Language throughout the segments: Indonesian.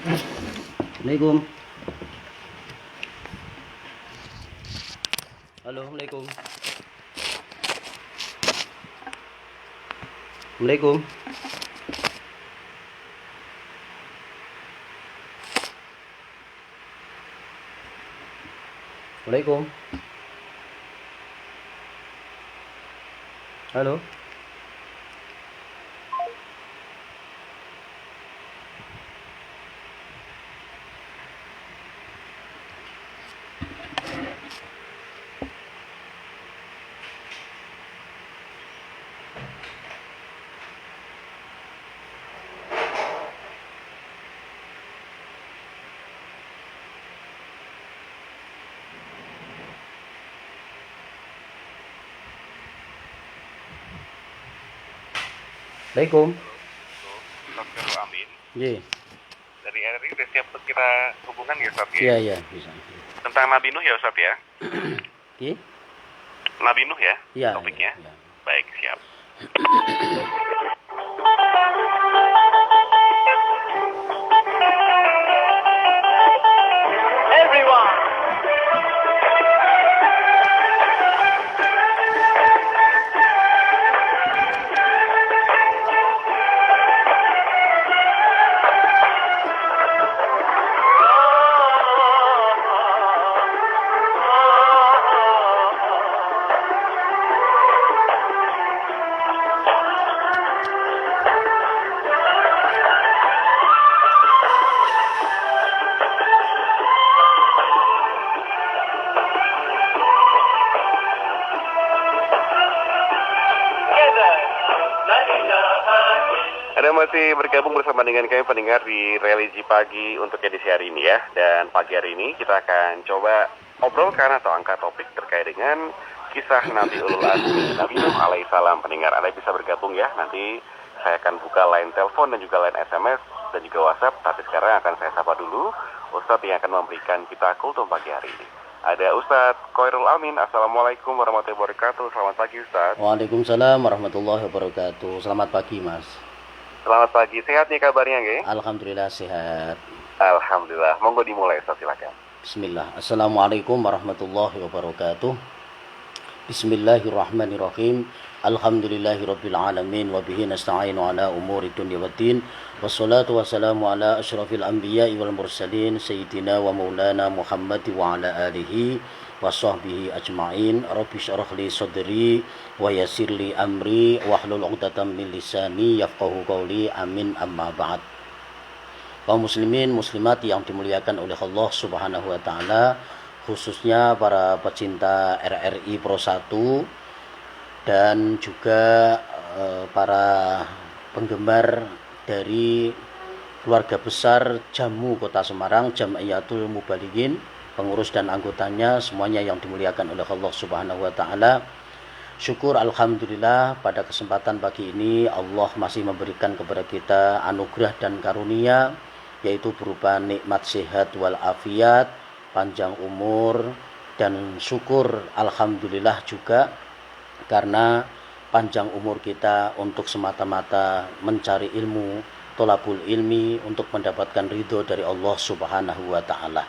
Assalamualaikum. Halo, Assalamualaikum. Assalamualaikum. Assalamualaikum. Halo. Assalamualaikum. Dr. Amin. Iya. Dari RRI udah siap untuk kita hubungan ya Ustaz ya? Iya, iya, bisa. Tentang Nabi Nuh ya Ustaz ya? Iya. Nabi Nuh ya? Iya. Topiknya? Iya. Baik, siap. Anda masih bergabung bersama dengan kami pendengar di Religi Pagi untuk edisi hari ini ya. Dan pagi hari ini kita akan coba obrolkan atau angkat topik terkait dengan kisah Nabi Ulul Azmi, Nabi Nuh alaihissalam. Pendengar Anda bisa bergabung ya. Nanti saya akan buka line telepon dan juga line SMS dan juga WhatsApp. Tapi sekarang akan saya sapa dulu Ustadz yang akan memberikan kita kultum pagi hari ini. Ada Ustadz Khoirul Amin. Assalamualaikum warahmatullahi wabarakatuh. Selamat pagi Ustadz. Waalaikumsalam warahmatullahi wabarakatuh. Selamat pagi, Mas. Selamat pagi, sehat nih kabarnya nggih? Alhamdulillah sehat. Alhamdulillah, monggo dimulai Ustaz, silakan. Bismillah. Assalamualaikum warahmatullahi wabarakatuh. Bismillahirrahmanirrahim. Alhamdulillahirabbil alamin wa bihi nasta'inu ala umuri dunya waddin. Wassalatu wassalamu ala asyrafil anbiya'i wal mursalin sayyidina wa maulana Muhammad wa ala alihi wa sahbihi ajma'in. Rabbi syrah li sadri wa yassir li amri wahlul 'uqdatam min lisani yafqahu qawli. Amin, amma ba'd. Kaum muslimin muslimat yang dimuliakan oleh Allah Subhanahu wa taala, khususnya para pecinta RRI Pro 1 dan juga para penggemar dari keluarga besar Jamu Kota Semarang, Jamiyatul Mubalighin, pengurus dan anggotanya semuanya yang dimuliakan oleh Allah Subhanahu wa taala. Syukur alhamdulillah pada kesempatan pagi ini Allah masih memberikan kepada kita anugerah dan karunia, yaitu berupa nikmat sehat wal afiat, panjang umur, dan syukur alhamdulillah juga karena panjang umur kita untuk semata-mata mencari ilmu, tholabul ilmi, untuk mendapatkan ridho dari Allah Subhanahu wa taala.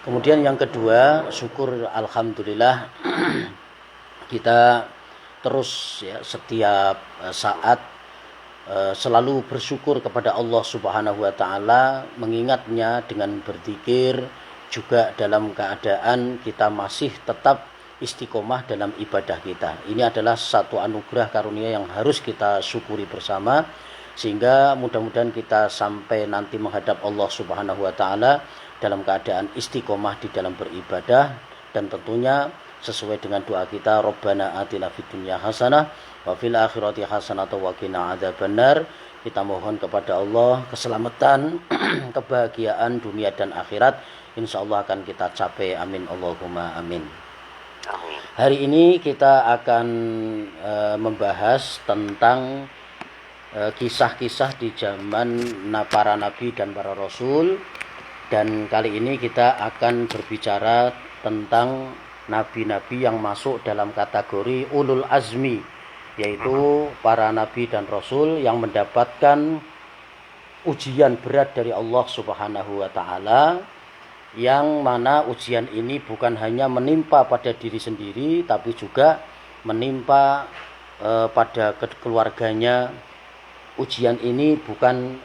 Kemudian yang kedua, syukur alhamdulillah kita terus ya setiap saat selalu bersyukur kepada Allah Subhanahu wa taala, mengingatnya dengan berzikir, juga dalam keadaan kita masih tetap istiqomah dalam ibadah kita. Ini adalah satu anugerah karunia yang harus kita syukuri bersama, sehingga mudah-mudahan kita sampai nanti menghadap Allah Subhanahu wa taala dalam keadaan istiqomah di dalam beribadah, dan tentunya sesuai dengan doa kita, Rabbana atina fid dunya hasanah wa fil akhirati hasanah wa qina adzabannar. Kita mohon kepada Allah keselamatan, kebahagiaan dunia dan akhirat, insyaallah akan kita capai. Amin, Allahumma amin. Amin. Hari ini kita akan membahas tentang kisah-kisah di zaman para nabi dan para rasul, dan kali ini kita akan berbicara tentang nabi-nabi yang masuk dalam kategori ulul azmi, yaitu para nabi dan rasul yang mendapatkan ujian berat dari Allah Subhanahu wa taala, yang mana ujian ini bukan hanya menimpa pada diri sendiri tapi juga menimpa pada keluarganya. Ujian ini bukan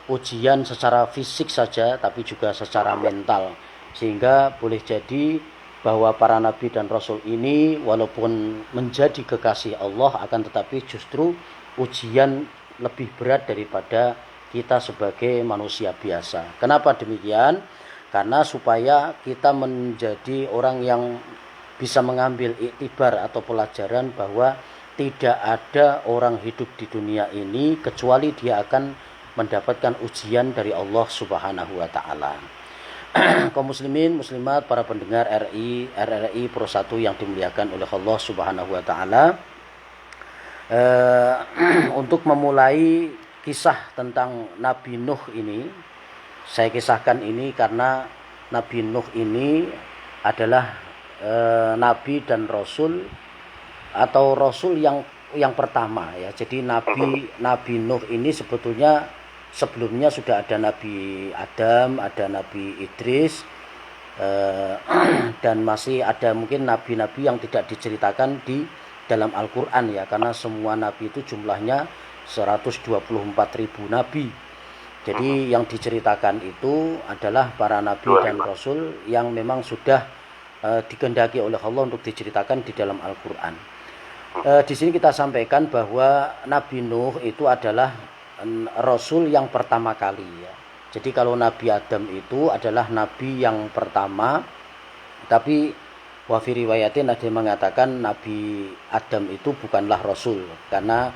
ujian secara fisik saja tapi juga secara mental, sehingga boleh jadi bahwa para nabi dan rasul ini walaupun menjadi kekasih Allah, akan tetapi justru ujian lebih berat daripada kita sebagai manusia biasa. Kenapa demikian? Karena supaya kita menjadi orang yang bisa mengambil iktibar atau pelajaran bahwa tidak ada orang hidup di dunia ini kecuali dia akan mendapatkan ujian dari Allah Subhanahu wa taala. Kaum muslimin, muslimat, para pendengar RRI Pro 1 yang dimuliakan oleh Allah Subhanahu wa taala. Untuk memulai kisah tentang Nabi Nuh ini, saya kisahkan ini karena Nabi Nuh ini adalah nabi dan rasul, atau rasul yang pertama ya. Jadi Nabi Nuh ini sebetulnya sebelumnya sudah ada Nabi Adam, ada Nabi Idris, dan masih ada mungkin nabi-nabi yang tidak diceritakan di dalam Al-Quran ya, karena semua nabi itu jumlahnya 124.000 nabi. Jadi yang diceritakan itu adalah para nabi dan rasul yang memang sudah dikehendaki oleh Allah untuk diceritakan di dalam Al-Quran. Di sini kita sampaikan bahwa Nabi Nuh itu adalah rasul yang pertama kali ya. Jadi kalau Nabi Adam itu adalah nabi yang pertama, tapi wafi riwayatin ada yang mengatakan Nabi Adam itu bukanlah rasul, karena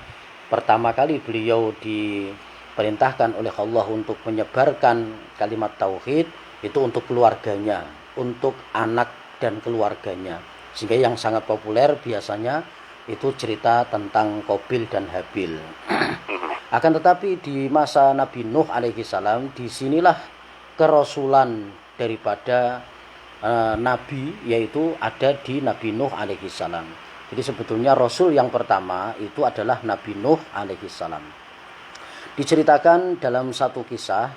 pertama kali beliau diperintahkan oleh Allah untuk menyebarkan kalimat tauhid itu untuk keluarganya, untuk anak dan keluarganya. Sehingga yang sangat populer biasanya itu cerita tentang Qabil dan Habil. Akan tetapi di masa Nabi Nuh alaihi salam, disinilah kerasulan daripada nabi, yaitu ada di Nabi Nuh alaihi salam. Jadi sebetulnya rasul yang pertama itu adalah Nabi Nuh alaihi salam. Diceritakan dalam satu kisah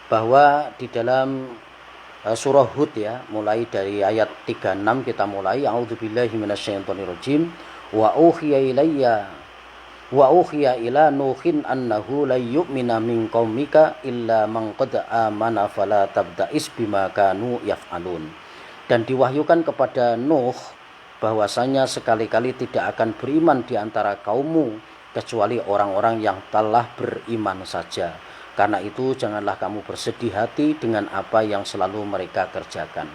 bahwa di dalam surah Hud ya, mulai dari ayat 36 kita mulai, a'udzubillahi minasyaitonirrajim, wa uhiya ila nuhin annahu la yu'mina min qaumika illa man qad amana fala tabda'is bima kanu yaf'alun. Dan diwahyukan kepada Nuh bahwasanya sekali-kali tidak akan beriman di antara kaummu kecuali orang-orang yang telah beriman saja. Karena itu janganlah kamu bersedih hati dengan apa yang selalu mereka kerjakan.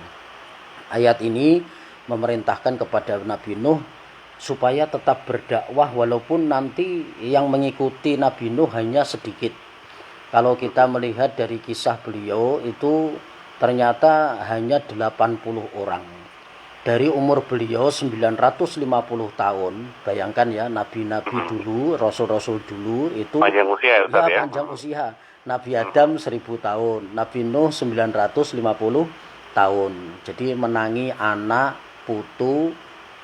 Ayat ini memerintahkan kepada Nabi Nuh supaya tetap berdakwah walaupun nanti yang mengikuti Nabi Nuh hanya sedikit. Kalau kita melihat dari kisah beliau itu ternyata hanya 80 orang. Dari umur beliau 950 tahun, bayangkan ya, nabi-nabi dulu, rasul-rasul dulu itu panjang usia ya, Ustaz, ya. Panjang usia. Nabi Adam 1000 tahun, Nabi Nuh 950 tahun. Jadi menangi anak, putu,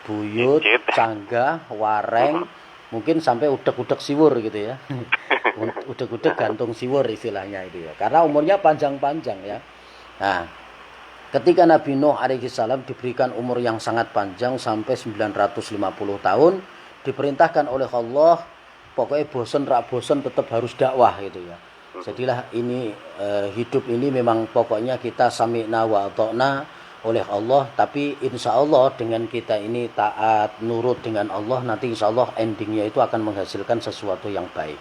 buyut, canggah, wareng, mungkin sampai udek-udek siwur gitu ya. Udek-udek gantung siwur istilahnya itu ya. Karena umurnya panjang-panjang ya. Nah, ketika Nabi Nuh alaihi salam diberikan umur yang sangat panjang sampai 950 tahun, diperintahkan oleh Allah, pokoknya bosen rak bosen tetap harus dakwah gitu ya. Jadilah ini hidup ini memang pokoknya kita sami'na wa ata'na oleh Allah, tapi insya Allah dengan kita ini taat nurut dengan Allah, nanti insya Allah endingnya itu akan menghasilkan sesuatu yang baik.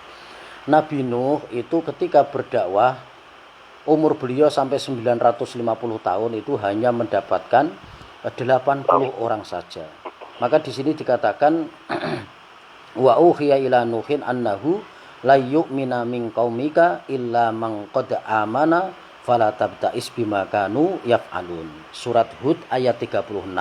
Nabi Nuh itu ketika berdakwah umur beliau sampai 950 tahun itu hanya mendapatkan 80 orang saja. Maka di sini dikatakan wa uhiya ila nuhin annahu la yu'mina min qaumika illa man qad amana fala tabta'is bima kanu yaf'alun. Surat Hud ayat 36.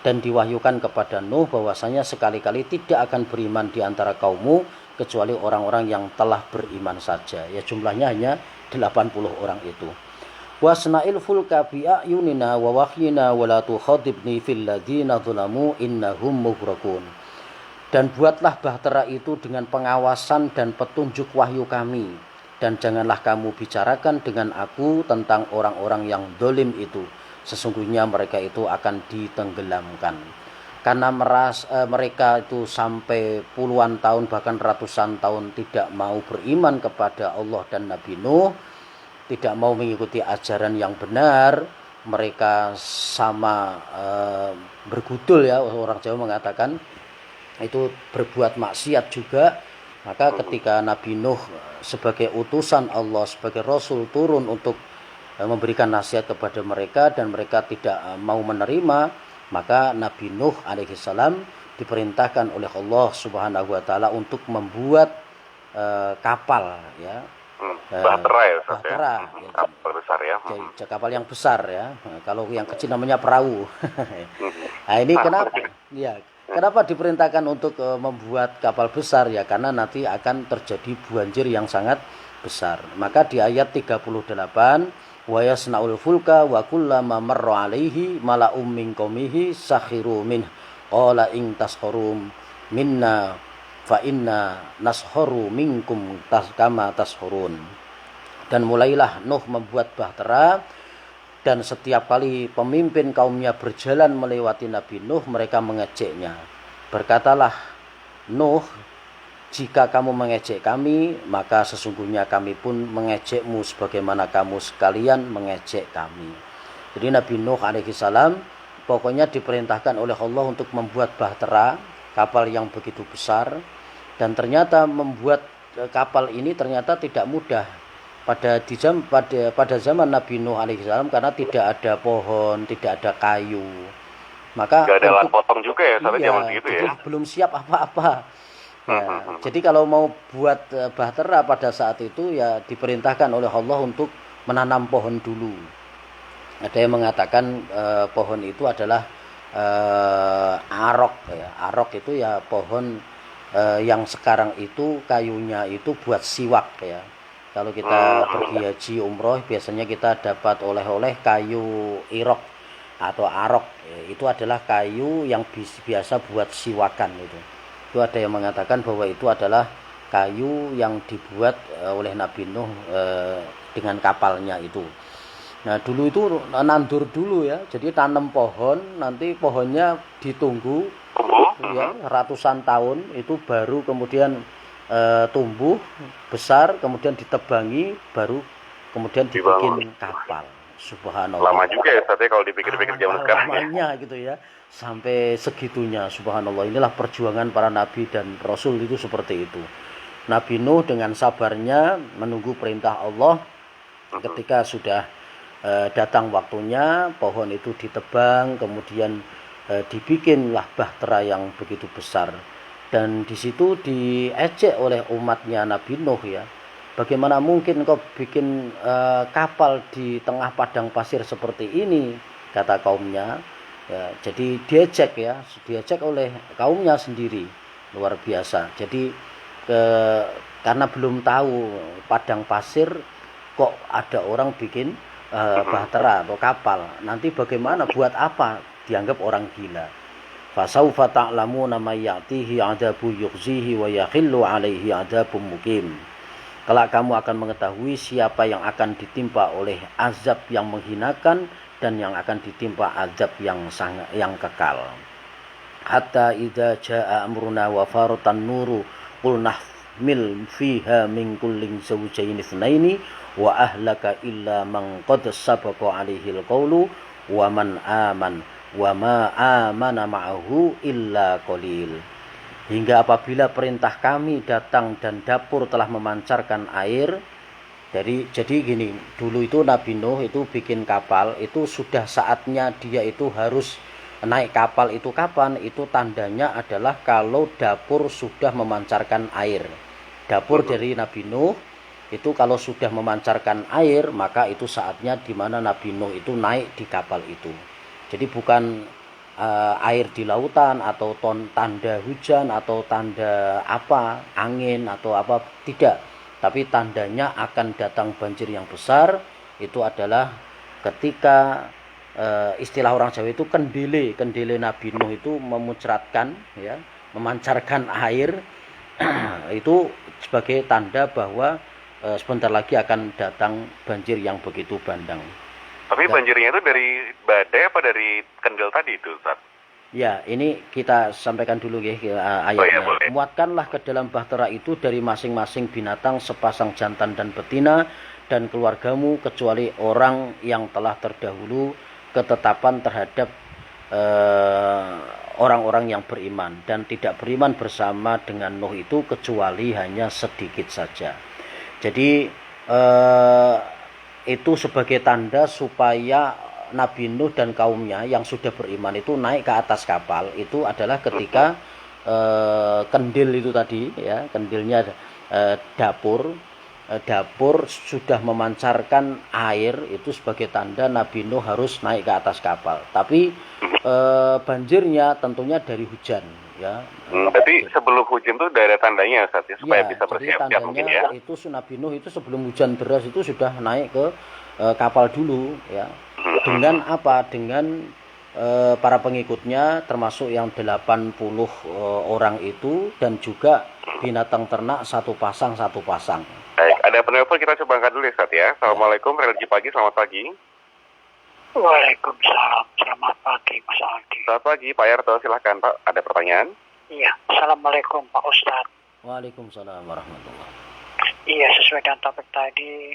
Dan diwahyukan kepada Nuh bahwasanya sekali-kali tidak akan beriman di antara kaummu kecuali orang-orang yang telah beriman saja. Ya jumlahnya hanya 80 orang itu. Wasna'il fulka bi ayunina wa wahyina wa la tukhadibni fil ladzina zalamu innahum mughraqun. Dan buatlah bahtera itu dengan pengawasan dan petunjuk wahyu kami. dan janganlah kamu bicarakan dengan aku tentang orang-orang yang dolim itu. Sesungguhnya mereka itu akan ditenggelamkan. Karena mereka itu sampai puluhan tahun bahkan ratusan tahun tidak mau beriman kepada Allah dan Nabi Nuh, tidak mau mengikuti ajaran yang benar, mereka sama bergudul ya, orang Jawa mengatakan itu berbuat maksiat juga. Maka ketika Nabi Nuh sebagai utusan Allah, sebagai Rasul turun untuk memberikan nasihat kepada mereka dan mereka tidak mau menerima, maka Nabi Nuh alaihissalam diperintahkan oleh Allah Subhanahu wa taala untuk membuat kapal ya. Bahtera ya, Ustaz, bahtera, ya. Kapal besar ya. Kapal yang besar ya. Kalau yang kecil namanya perahu. Nah, ini kenapa? Ya, kenapa diperintahkan untuk membuat kapal besar ya? Karena nanti akan terjadi banjir yang sangat besar. Maka di ayat 38, wa yasnaul fulka wa kullama marra alaihi mala'um min qaumihi sakhiru min qala in tasharum minna fa inna nasharu minkum kama tashurun. Dan mulailah Nuh membuat bahtera, dan setiap kali pemimpin kaumnya berjalan melewati Nabi Nuh, mereka mengejeknya. Berkatalah Nuh, jika kamu mengejek kami, maka sesungguhnya kami pun mengejekmu sebagaimana kamu sekalian mengejek kami. Jadi Nabi Nuh alaihissalam pokoknya diperintahkan oleh Allah untuk membuat bahtera, kapal yang begitu besar. Dan ternyata membuat kapal ini ternyata tidak mudah pada zaman Nabi Nuh alaihissalam, karena tidak ada pohon, tidak ada kayu. Maka nggak ada alat potong juga ya sampai zaman segitu ya. Belum siap apa-apa. Ya, jadi kalau mau buat bahtera pada saat itu ya diperintahkan oleh Allah untuk menanam pohon dulu. Ada yang mengatakan pohon itu adalah arok ya. Arok itu ya pohon yang sekarang itu kayunya itu buat siwak ya. Kalau kita pergi haji umroh biasanya kita dapat oleh-oleh kayu irok atau arok. Itu adalah kayu yang biasa buat siwakan itu. Itu ada yang mengatakan bahwa itu adalah kayu yang dibuat oleh Nabi Nuh dengan kapalnya itu. Nah dulu itu nandur dulu ya, jadi tanam pohon, nanti pohonnya ditunggu ya ratusan tahun, itu baru kemudian tumbuh besar, kemudian ditebangi, baru kemudian dibikin kapal. Subhanallah. Lama juga ya Ustaz kalau dipikir-pikir zaman sekarang. Lamanya gitu ya, sampai segitunya. Subhanallah. Inilah perjuangan para nabi dan rasul itu seperti itu. Nabi Nuh dengan sabarnya menunggu perintah Allah. Ketika sudah datang waktunya, pohon itu ditebang, kemudian dibikinlah bahtera yang begitu besar. Dan di situ diejek oleh umatnya Nabi Nuh ya. Bagaimana mungkin kau bikin kapal di tengah padang pasir seperti ini, kata kaumnya. Ya, jadi diejek oleh kaumnya sendiri, luar biasa. Jadi karena belum tahu padang pasir, kok ada orang bikin bahtera atau kapal. Nanti bagaimana, buat apa? Dianggap orang gila. Fasaufa ta'lamuna may ya'tihi 'adzabu yukhzihi wa yakhillu 'alaihi 'adzabun muqim. Kelak kamu akan mengetahui siapa yang akan ditimpa oleh azab yang menghinakan dan yang akan ditimpa azab yang kekal. Hatta idza jaa amruna wa faratan nuru qul nahmil fiha min kullin zawjayn itsnaini wa ahlaka illa man qad sabaqa 'alaihi alqawlu wa man ma amana ma'ahu illa qalil. Hingga apabila perintah kami datang dan dapur telah memancarkan air. Jadi gini, dulu itu Nabi Nuh itu bikin kapal, itu sudah saatnya dia itu harus naik kapal. Itu kapan? Itu tandanya adalah kalau dapur sudah memancarkan air. Dapur dari Nabi Nuh itu kalau sudah memancarkan air, maka itu saatnya di mana Nabi Nuh itu naik di kapal itu. Jadi bukan air di lautan atau tanda hujan atau tanda apa, angin atau apa, tidak. Tapi tandanya akan datang banjir yang besar itu adalah ketika istilah orang Jawa itu kendile Nabi Nuh itu memuncratkan ya, memancarkan air itu sebagai tanda bahwa sebentar lagi akan datang banjir yang begitu bandang. Tapi banjirnya itu dari badai apa dari kendil tadi itu, Ustaz? Ya, ini kita sampaikan dulu ya ayatnya. Oh, ya, Muatkanlah ke dalam bahtera itu dari masing-masing binatang sepasang jantan dan betina dan keluargamu kecuali orang yang telah terdahulu ketetapan terhadap orang-orang yang beriman dan tidak beriman bersama dengan Nuh itu kecuali hanya sedikit saja. Jadi itu sebagai tanda supaya Nabi Nuh dan kaumnya yang sudah beriman itu naik ke atas kapal itu adalah ketika kendil itu tadi ya, kendilnya dapur sudah memancarkan air itu sebagai tanda Nabi Nuh harus naik ke atas kapal. Tapi banjirnya tentunya dari hujan ya. Berarti sebelum hujan itu udah ada tandanya Ustaz ya, supaya bisa bersiap-siap mungkin ya. Itu Nabi Nuh itu sebelum hujan deras itu sudah naik ke kapal dulu ya. Dengan apa? Dengan para pengikutnya termasuk yang 80 orang itu dan juga binatang ternak satu pasang. Baik, ada penelpon kita coba angkat dulu ya Ustaz ya. Assalamualaikum, religi pagi, selamat pagi. Waalaikumsalam, selamat pagi Mas Aldi. Selamat pagi Pak Yarto, silahkan Pak, ada pertanyaan? Iya, Assalamualaikum Pak Ustadz. Waalaikumsalam warahmatullahi. Iya, sesuai dengan topik tadi,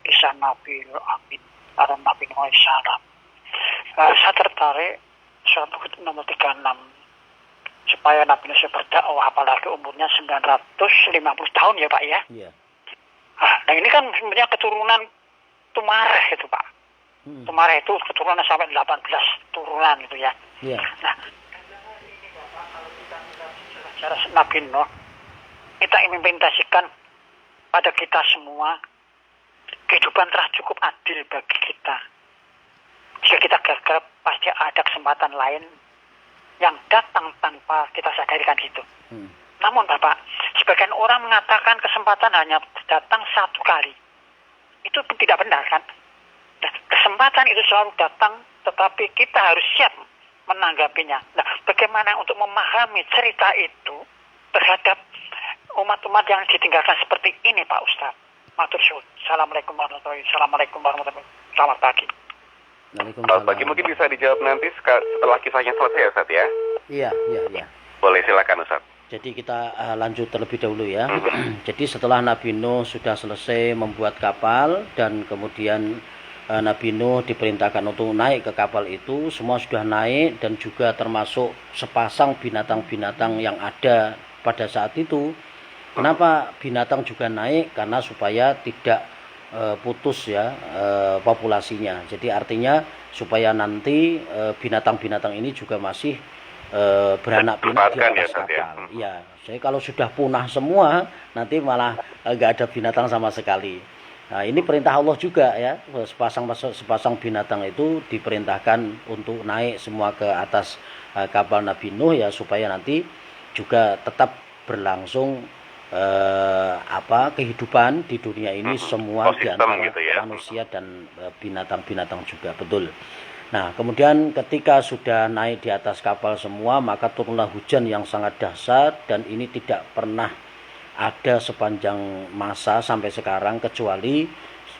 kisah Nabi Amin atau Nabi Nuh alaihissalam. Saya tertarik surat Hud nomor 36 supaya Nabi Nuh berdakwah, apalagi umurnya 950 tahun ya Pak ya. Iya. Nah ini kan sebenarnya keturunan Tumareh itu Pak. Tumareh itu keturunan sampai 18 turunan gitu ya. Iya. Nah, sejarah Nabi Nuh kita implementasikan pada kita semua, kehidupan telah cukup adil bagi kita. Jika kita gagal, pasti ada kesempatan lain yang datang tanpa kita sadarikan itu. Namun Bapak, sebagian orang mengatakan kesempatan hanya datang satu kali. Itu tidak benar kan? Nah, kesempatan itu selalu datang, tetapi kita harus siap menanggapinya. Nah, bagaimana untuk memahami cerita itu terhadap umat-umat yang ditinggalkan seperti ini Pak Ustadz? Matur suwun. Assalamualaikum warahmatullahi wabarakatuh. Selamat pagi. Selamat pagi, mungkin bisa dijawab nanti setelah kisahnya selesai ya Ustaz ya? Iya. Boleh, silakan Ustaz. Jadi kita lanjut terlebih dahulu ya. Jadi setelah Nabi Nuh sudah selesai membuat kapal dan kemudian Nabi Nuh diperintahkan untuk naik ke kapal itu, semua sudah naik dan juga termasuk sepasang binatang-binatang yang ada pada saat itu. Kenapa binatang juga naik? Karena supaya tidak putus ya populasinya. Jadi artinya supaya nanti binatang-binatang ini juga masih beranak pinak di atas kapal. Ya, jadi kalau sudah punah semua, nanti malah nggak ada binatang sama sekali. Nah, ini perintah Allah juga ya. Sepasang binatang itu diperintahkan untuk naik semua ke atas kapal Nabi Nuh ya, supaya nanti juga tetap berlangsung kehidupan di dunia ini semua di antara gitu ya, manusia dan binatang-binatang juga, betul. Nah, kemudian ketika sudah naik di atas kapal semua, maka turunlah hujan yang sangat dahsyat dan ini tidak pernah ada sepanjang masa sampai sekarang, kecuali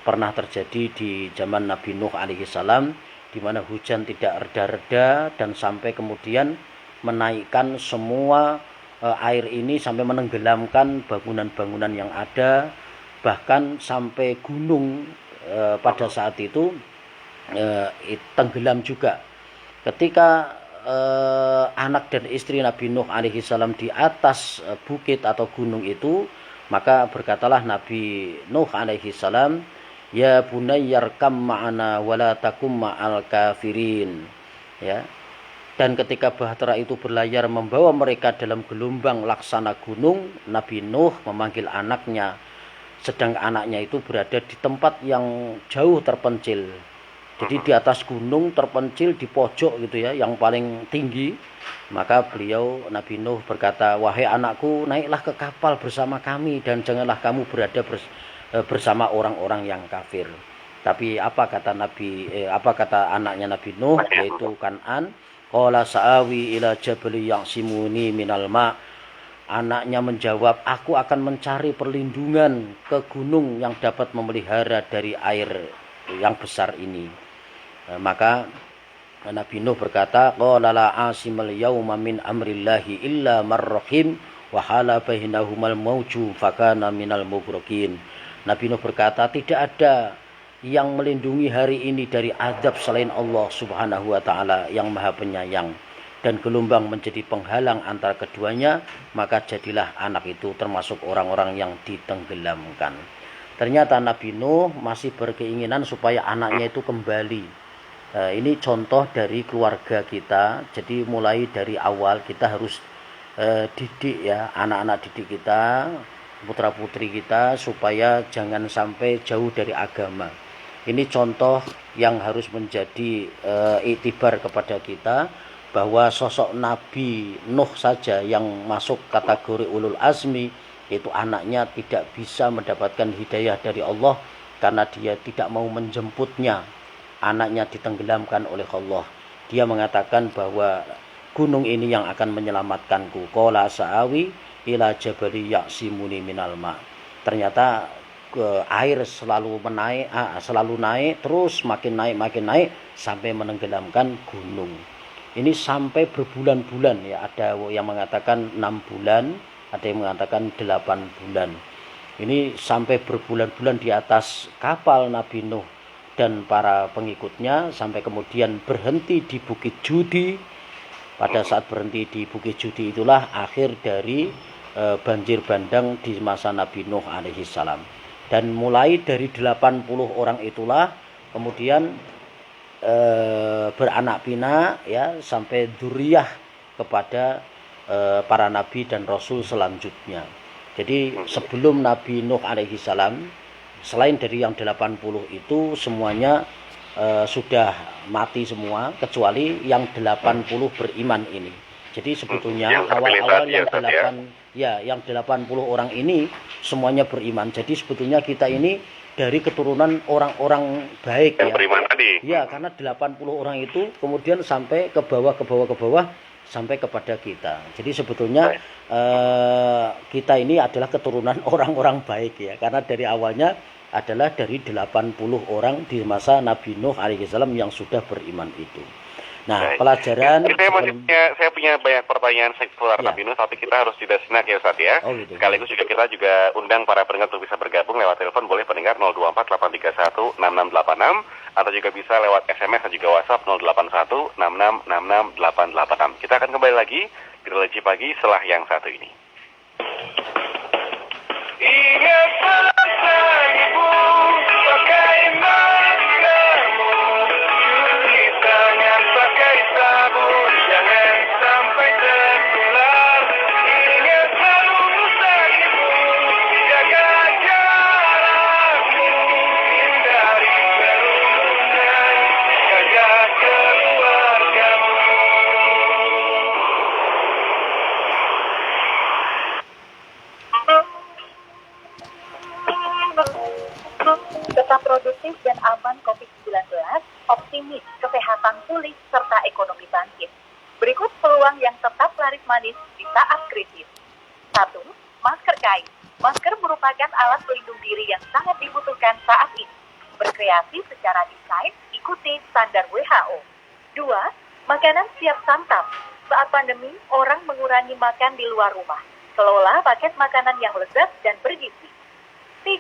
pernah terjadi di zaman Nabi Nuh alaihissalam, di mana hujan tidak reda-reda dan sampai kemudian menaikkan semua air ini sampai menenggelamkan bangunan-bangunan yang ada, bahkan sampai gunung pada saat itu tenggelam juga. Ketika anak dan istri Nabi Nuh alaihissalam di atas bukit atau gunung itu, maka berkatalah Nabi Nuh alaihissalam, ya bunayyarkam ma'ana wala takum ma'al kafirin, ya. Dan ketika bahtera itu berlayar membawa mereka dalam gelombang laksana gunung, Nabi Nuh memanggil anaknya, sedang anaknya itu berada di tempat yang jauh terpencil. Jadi di atas gunung terpencil di pojok gitu ya, yang paling tinggi. Maka beliau Nabi Nuh berkata, wahai anakku, naiklah ke kapal bersama kami dan janganlah kamu berada bersama orang-orang yang kafir. Tapi apa kata anaknya Nabi Nuh, yaitu Kan'an? Qala sa'awi ila jabali ya'simuni minal ma'. Anaknya menjawab, aku akan mencari perlindungan ke gunung yang dapat memelihara dari air yang besar ini. Maka Nabi Nuh berkata, qala la asimal yauma min amrillahi illa marrahim wa hala bainahumal mauju fakana minal mughraqin. Nabi Nuh berkata, tidak ada yang melindungi hari ini dari azab selain Allah Subhanahu wa taala yang Maha Penyayang, dan gelombang menjadi penghalang antara keduanya, maka jadilah anak itu termasuk orang-orang yang ditenggelamkan. Ternyata Nabi Nuh masih berkeinginan supaya anaknya itu kembali. Ini contoh dari keluarga kita. Jadi mulai dari awal kita harus didik ya anak-anak didik kita, putra-putri kita, supaya jangan sampai jauh dari agama. Ini contoh yang harus menjadi iktibar kepada kita, bahwa sosok Nabi Nuh saja yang masuk kategori ulul azmi, itu anaknya tidak bisa mendapatkan hidayah dari Allah karena dia tidak mau menjemputnya. Anaknya ditenggelamkan oleh Allah. Dia mengatakan bahwa gunung ini yang akan menyelamatkanku. Qala sa'awi ila jabali ya'simuni minal ma. Ternyata air selalu naik, terus makin naik sampai menenggelamkan gunung. Ini sampai berbulan-bulan ya, ada yang mengatakan 6 bulan, ada yang mengatakan 8 bulan. Ini sampai berbulan-bulan di atas kapal Nabi Nuh dan para pengikutnya, sampai kemudian berhenti di Bukit Judi. Pada saat berhenti di Bukit Judi itulah akhir dari banjir bandang di masa Nabi Nuh alaihi salam. Dan mulai dari 80 orang itulah kemudian beranak pinak ya, sampai dzurriyyah kepada para nabi dan rasul selanjutnya. Jadi sebelum Nabi Nuh alaihi salam, selain dari yang 80 itu semuanya sudah mati semua, kecuali yang 80 beriman ini. Jadi sebetulnya awal-awal yang 80 orang ini semuanya beriman. Jadi sebetulnya kita ini dari keturunan orang-orang baik yang ya. beriman tadi. Ya, karena 80 orang itu kemudian sampai ke bawah sampai kepada kita. Jadi sebetulnya kita ini adalah keturunan orang-orang baik ya, karena dari awalnya adalah dari 80 orang di masa Nabi Nuh alaihi salam yang sudah beriman itu. Nah, pelajaran saya punya banyak pertanyaan seputar Nabi Nuh, tapi kita harus jeda sejenak ya Ustaz ya. Gitu. Sekaligus juga kita juga undang para pendengar untuk bisa bergabung lewat telepon, boleh pendengar 0248316686 atau juga bisa lewat SMS dan juga WhatsApp 0816666886. Kita akan kembali lagi di Religi Pagi setelah yang satu ini. Ingat ibu pakai maskermu, cuci tangan pakai sabun, jangan sampai tertular. Ingat selalu pesan ibu, jaga jarakmu, hindari kerumunan, jaga keluargamu. Tetap produktif dan aman COVID-19, optimis kesehatan pulih serta ekonomi bangkit. Berikut peluang yang tetap laris manis di saat krisis. 1. Masker kain. Masker merupakan alat pelindung diri yang sangat dibutuhkan saat ini. Berkreasi secara desain, ikuti standar WHO. 2. Makanan siap santap. Saat pandemi, orang mengurangi makan di luar rumah. Kelola paket makanan yang lezat dan bergizi. 3.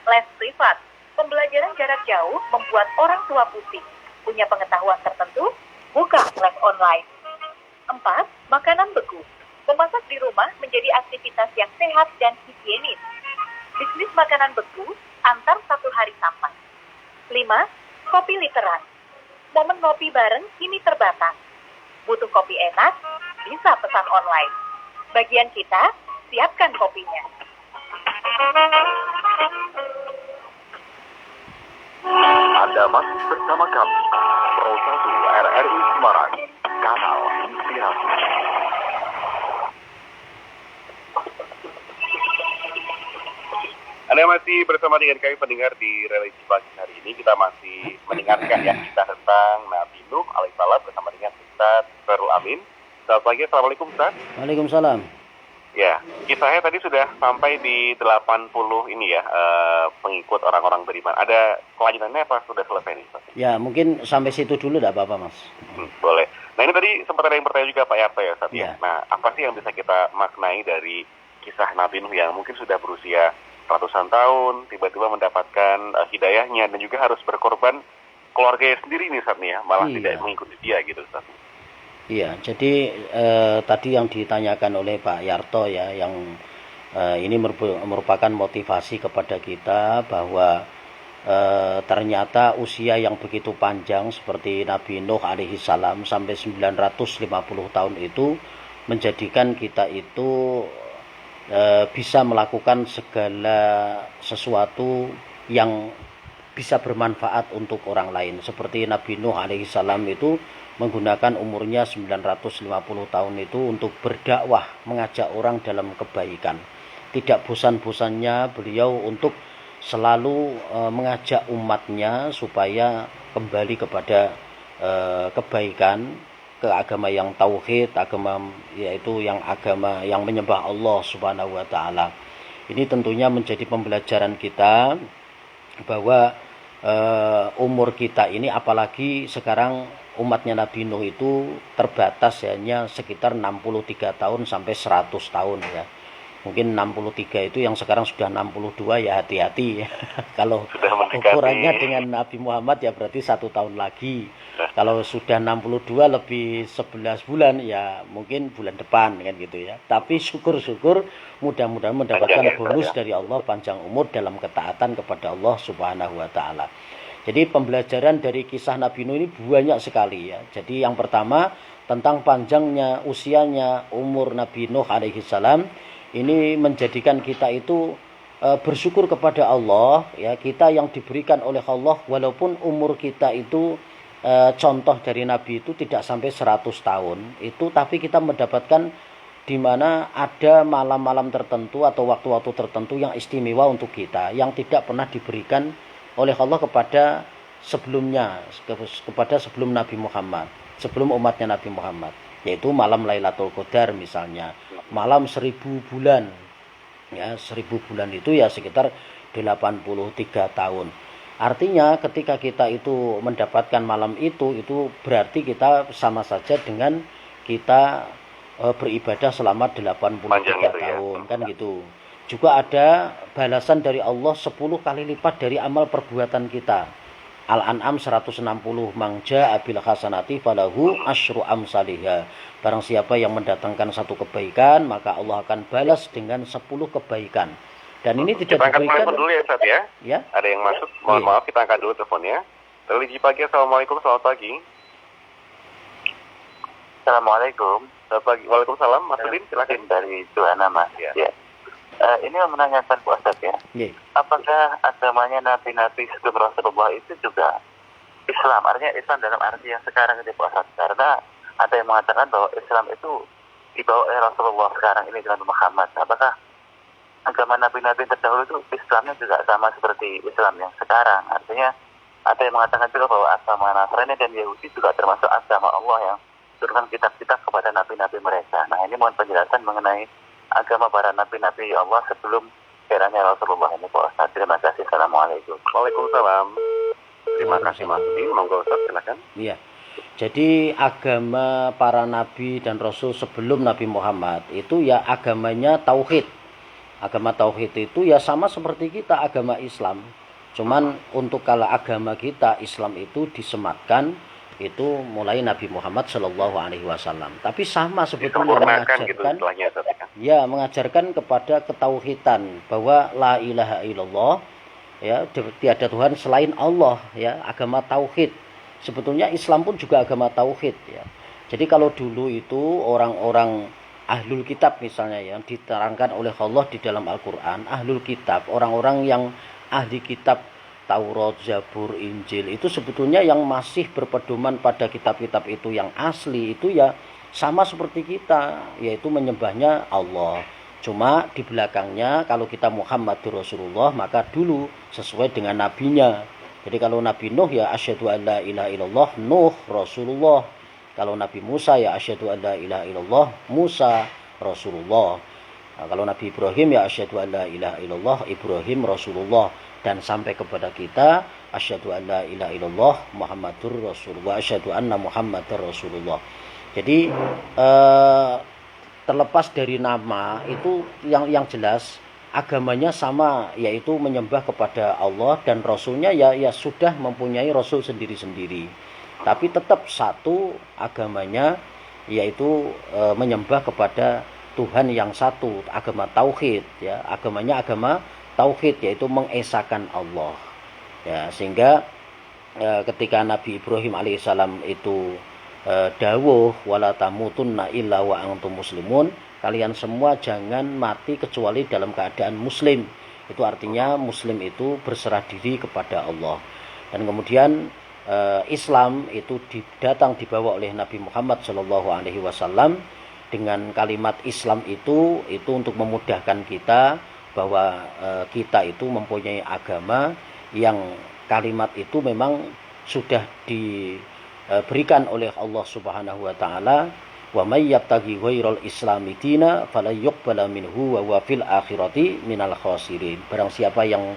Les privat. Pembelajaran jarak jauh membuat orang tua pusing. Punya pengetahuan tertentu? Buka les online. 4. Makanan beku. Memasak di rumah menjadi aktivitas yang sehat dan higienis. Bisnis makanan beku antar 1 hari sampai. 5. Kopi literan. Momen ngopi bareng kini terbatas. Butuh kopi enak? Bisa pesan online. Bagian kita, siapkan kopinya. Anda masih bersama kami, Pro 1 RRI Semarang, kanal inspirasi. Anda masih bersama dengan kami pendengar di Religi Pagi hari ini. Kita masih mendengarkan ya kisah tentang Nabi Nuh alaihissalam bersama dengan Ustaz Khairul Amin. Selamat pagi, Assalamualaikum Ustaz. Waalaikumsalam. Ya, kisahnya tadi sudah sampai di 80 ini ya, pengikut orang-orang beriman. Ada kelanjutannya apa sudah selesai nih, Ustaz? Ya, mungkin sampai situ dulu enggak apa-apa, Mas. Boleh. Nah, ini tadi sempat ada yang bertanya juga Pak Yarto ya, Ustaz ya. Ya. Nah, apa sih yang bisa kita maknai dari kisah Nabi Nuh yang mungkin sudah berusia ratusan tahun, tiba-tiba mendapatkan hidayahnya dan juga harus berkorban keluarganya sendiri nih, Ustaz nih ya, malah Iya. tidak mengikuti dia gitu, Ustaz. Iya, jadi tadi yang ditanyakan oleh Pak Yarto ya, yang ini merupakan motivasi kepada kita bahwa ternyata usia yang begitu panjang seperti Nabi Nuh alaihi salam sampai 950 tahun itu menjadikan kita itu bisa melakukan segala sesuatu yang bisa bermanfaat untuk orang lain. Seperti Nabi Nuh alaihi salam itu menggunakan umurnya 950 tahun itu untuk berdakwah, mengajak orang dalam kebaikan. Tidak bosan-bosannya beliau untuk selalu mengajak umatnya supaya kembali kepada kebaikan, ke agama yang tauhid, agama yaitu yang agama yang menyembah Allah Subhanahu wa taala. Ini tentunya menjadi pembelajaran kita bahwa umur kita ini, apalagi sekarang umatnya Nabi Nuh itu terbatas hanya sekitar 63 tahun sampai 100 tahun ya. Mungkin 63 itu yang sekarang sudah 62 ya hati-hati. Kalau ukurannya dengan Nabi Muhammad ya berarti 1 tahun lagi. Kalau sudah 62 lebih 11 bulan ya mungkin bulan depan kan gitu ya. Tapi syukur-syukur mudah-mudahan mendapatkan bonus dari Allah, panjang umur dalam ketaatan kepada Allah Subhanahu wa taala. Jadi pembelajaran dari kisah Nabi Nuh ini banyak sekali ya. Jadi yang pertama tentang panjangnya usianya umur Nabi Nuh alaihi salam, ini menjadikan kita itu bersyukur kepada Allah ya, kita yang diberikan oleh Allah walaupun umur kita itu contoh dari Nabi itu tidak sampai 100 tahun itu, tapi kita mendapatkan di mana ada malam-malam tertentu atau waktu-waktu tertentu yang istimewa untuk kita, yang tidak pernah diberikan oleh Allah kepada sebelumnya, kepada sebelum Nabi Muhammad, sebelum umatnya Nabi Muhammad, yaitu malam Lailatul Qadar misalnya, malam 1000 bulan ya, 1000 bulan itu ya sekitar 83 tahun. Artinya ketika kita itu mendapatkan malam itu berarti kita sama saja dengan kita beribadah selama 83 tahun kan gitu. Juga ada balasan dari Allah 10 kali lipat dari amal perbuatan kita. Al-An'am 160, mangja abil hasanati falahu asyru amsalihha. Barang siapa yang mendatangkan satu kebaikan, maka Allah akan balas dengan 10 kebaikan. Dan ini tidak kita angkat diberikan telepon dulu ya, Ustaz ya. Ya. Ada yang masuk, mohon maaf, kita angkat dulu teleponnya. Religi pagi, Assalamualaikum, selamat pagi. Assalamualaikum. Selamat pagi, waalaikumsalam, Mas Udin, silakan. Dari Juana, Mas. Ya. Ini menanyakan Pak Ustaz ya. Apakah agamanya nabi-nabi sebelum Rasulullah itu juga Islam? Artinya Islam dalam arti yang sekarang ini Pak Ustaz. Karena ada yang mengatakan bahwa Islam itu dibawa oleh Rasulullah sekarang ini dengan Muhammad. Apakah agama nabi-nabi terdahulu itu Islamnya juga sama seperti Islam yang sekarang? Artinya ada yang mengatakan juga bahwa agama Nasrani dan Yahudi juga termasuk agama Allah yang turunkan kitab-kitab kepada nabi-nabi mereka. Nah, ini mohon penjelasan mengenai agama para nabi-nabi Allah sebelum eranya Rasulullah ini Pak Ustaz. Terima kasih. Assalamualaikum. Waalaikumsalam. Terima kasih Mas Udin, monggo Ustaz, silakan. Iya. Jadi agama para nabi dan rasul sebelum Nabi Muhammad itu ya agamanya tauhid. Agama tauhid itu ya sama seperti kita agama Islam. Cuman untuk kalau agama kita Islam itu disematkan itu mulai Nabi Muhammad Shallallahu Alaihi Wasallam. Tapi sama sebetulnya mengajarkan, ya mengajarkan kepada ketauhidan bahwa la ilaha illallah, ya tiada Tuhan selain Allah, ya agama tauhid. Sebetulnya Islam pun juga agama tauhid, ya. Jadi kalau dulu itu orang-orang ahlul kitab misalnya yang diterangkan oleh Allah di dalam Al-Quran, ahlul kitab, orang-orang yang ahli kitab Taurat, Zabur, Injil itu sebetulnya yang masih berpedoman pada kitab-kitab itu yang asli itu ya sama seperti kita, yaitu menyembahnya Allah. Cuma di belakangnya kalau kita Muhammadur Rasulullah maka dulu sesuai dengan nabinya. Jadi kalau Nabi Nuh ya asyhadu an la ilaha illallah Nuh Rasulullah. Kalau Nabi Musa ya asyhadu an la ilaha illallah Musa Rasulullah. Nah, kalau Nabi Ibrahim ya asyhadu an la ilaha illallah Ibrahim Rasulullah, dan sampai kepada kita asyhadu an la ilaha illallah Muhammadur Rasulullah, asyhadu anna Muhammadar Rasulullah. Jadi terlepas dari nama itu yang jelas agamanya sama, yaitu menyembah kepada Allah dan Rasulnya ya sudah mempunyai Rasul sendiri-sendiri. Tapi tetap satu agamanya, yaitu menyembah kepada Tuhan yang satu, agama tauhid ya, agamanya agama tauhid, yaitu mengesahkan Allah. Ya, sehingga ketika Nabi Ibrahim alaihissalam itu dawuh wala tamutunna illa wa antum muslimun, kalian semua jangan mati kecuali dalam keadaan muslim. Itu artinya muslim itu berserah diri kepada Allah. Dan kemudian Islam itu datang dibawa oleh Nabi Muhammad SAW dengan kalimat Islam itu untuk memudahkan kita bahwa kita itu mempunyai agama yang kalimat itu memang sudah diberikan oleh Allah Subhanahu wa taala, wa may yabtaghi ghairal islami dina fala yuqbala minhu wa huwa fil akhirati minal khasirin. Barang siapa yang